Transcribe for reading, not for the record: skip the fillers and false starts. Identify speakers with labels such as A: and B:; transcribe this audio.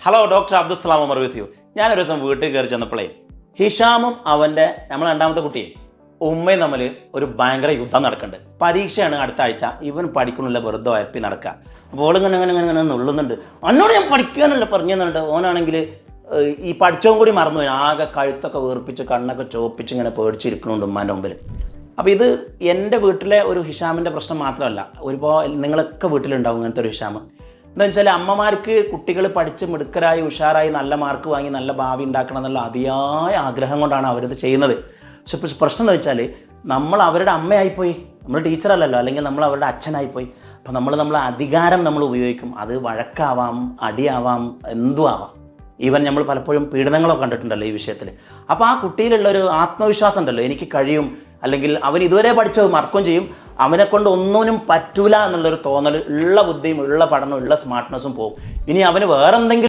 A: Hello doctor Abdussalam Umar with you. ഞാനൊരു ദിവസം വീട്ടിൽ കയറി ചെന്നപ്പോഴേ ഹിഷാമും അവൻ്റെ നമ്മൾ രണ്ടാമത്തെ കുട്ടിയെ ഉമ്മയും തമ്മിൽ ഒരു ഭയങ്കര യുദ്ധം നടക്കുന്നുണ്ട്. പരീക്ഷയാണ് അടുത്ത ആഴ്ച. ഇവൻ പഠിക്കണില്ല, വെറുതെ വയപ്പി നടക്കുക. അപ്പോൾ ഓളിങ്ങനെ അങ്ങനെ അങ്ങനെ അങ്ങനെ നുള്ളുന്നുണ്ട്. എന്നോട് ഞാൻ പഠിക്കാനല്ല പറഞ്ഞു തന്നിട്ട് ഓനാണെങ്കിൽ ഈ പഠിച്ചവും കൂടി മറന്നു പോയി. ആകെ കഴുത്തൊക്കെ വീർപ്പിച്ച് കണ്ണൊക്കെ ചോപ്പിച്ച് ഇങ്ങനെ പേടിച്ചിരിക്കണുണ്ട് ഉമ്മാൻ്റെ മുമ്പിൽ. അപ്പോൾ ഇത് എൻ്റെ വീട്ടിലെ ഒരു ഹിഷാമിൻ്റെ പ്രശ്നം മാത്രമല്ല, ഒരുപാട് നിങ്ങളൊക്കെ വീട്ടിലുണ്ടാവും ഇങ്ങനത്തെ ഒരു ഹിഷാം. എന്താണെന്ന് വെച്ചാൽ അമ്മമാർക്ക് കുട്ടികൾ പഠിച്ച് മിടുക്കരായി ഉഷാറായി നല്ല മാർക്ക് വാങ്ങി നല്ല ഭാവി ഉണ്ടാക്കണം എന്നുള്ള അതിയായ ആഗ്രഹം കൊണ്ടാണ് അവരിത് ചെയ്യുന്നത്. പക്ഷെ പ്രശ്നം എന്ന് വെച്ചാൽ നമ്മൾ അവരുടെ അമ്മയായിപ്പോയി, നമ്മൾ ടീച്ചറല്ലല്ലോ, അല്ലെങ്കിൽ നമ്മൾ അവരുടെ അച്ഛനായിപ്പോയി. അപ്പോൾ നമ്മളെ അധികാരം നമ്മൾ ഉപയോഗിക്കും. അത് വഴക്കാവാം, അടിയാവാം, എന്തും ആവാം. ഈവൻ നമ്മൾ പലപ്പോഴും പീഡനങ്ങളൊക്കെ കണ്ടിട്ടുണ്ടല്ലോ ഈ വിഷയത്തിൽ. അപ്പോൾ ആ കുട്ടിയിലുള്ളൊരു ആത്മവിശ്വാസം ഉണ്ടല്ലോ, എനിക്ക് കഴിയും, അല്ലെങ്കിൽ അവൻ ഇതുവരെ പഠിച്ചത് മറക്കുകയും ചെയ്യും, അവനെ കൊണ്ട് ഒന്നിനും പറ്റൂല എന്നുള്ളൊരു തോന്നൽ, ഉള്ള ബുദ്ധിയും ഉള്ള പഠനവും ഉള്ള സ്മാർട്ട്നെസ്സും പോകും. ഇനി അവന് വേറെ എന്തെങ്കിലും